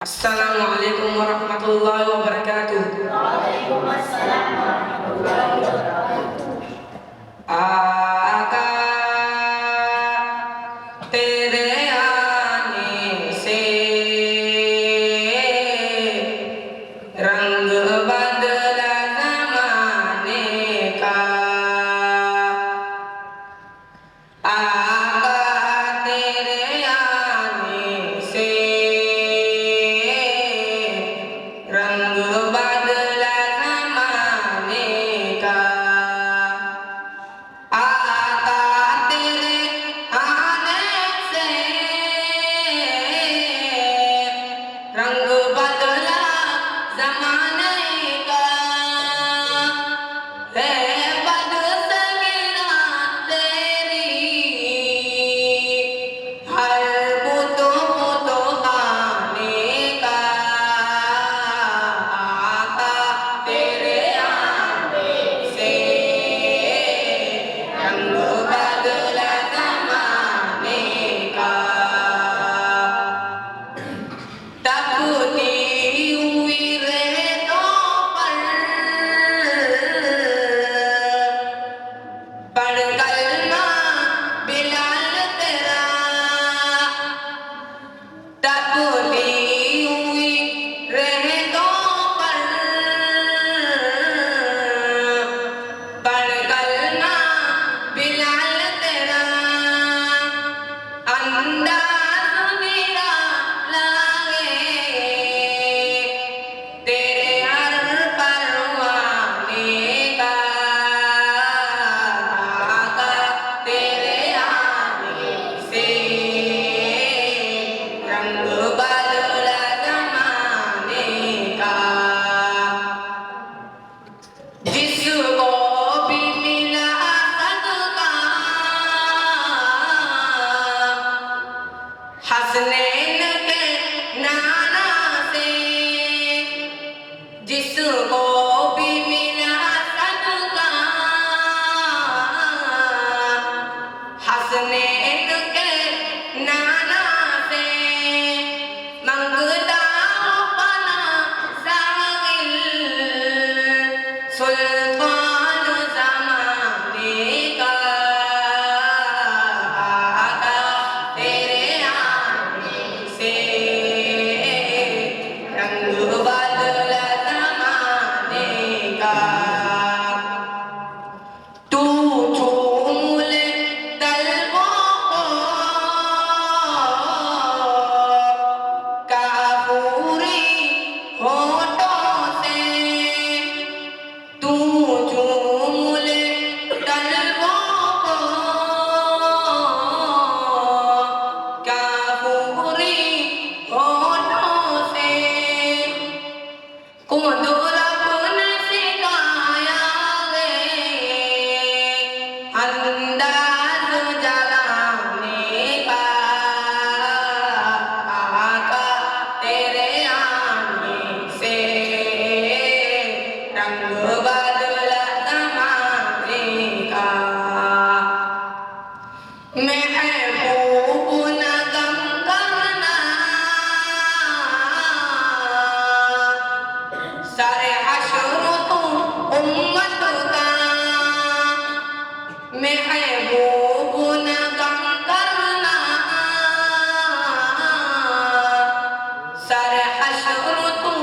Assalamualaikum warahmatullahi wabarakatuh. Waalaikumsalam warahmatullahi wabarakatuh. आका तेरे आने से रंग बदला ज़माने का। आका तेरे आने से रंग बदला ज़माने का। आका तेरे आने से रंग बदला ज़माने का। है बदसगिरा तेरी हर बुतो बुतो खाने का। आका तेरे आने से रंग बदला ज़माने का। तपती हुई रेतों पर पढ़ कलमा बिलाल तेरा। तपती हुई रेतों पर पढ़ कलमा बिलाल तेरा। अंदाज़ मेरा लागे तेरे हर परवाने का। आका तेरे आने से रंग बदला ज़माने का। जिसको भी मिला सदका हसनैन के नाना से। जिसको भी मिला सदका हसनैन के नाना से। मंगता पना सागिल सुल्तान ज़माने का। आका तेरे आने से रंग बदला ज़माने का। तू झूम ले तलवों को काफूरी होठों से। तू झूम ले तलवों को काफूरी होठों से। कुदरत ने सिखाया है अंदाज़ जलाने का। आका तेरे आने से रंग बदला ज़माने का। महबूब न गम करना सारे हश्र तू उम्मत का। महबूब न गम करना सारे हश्र तू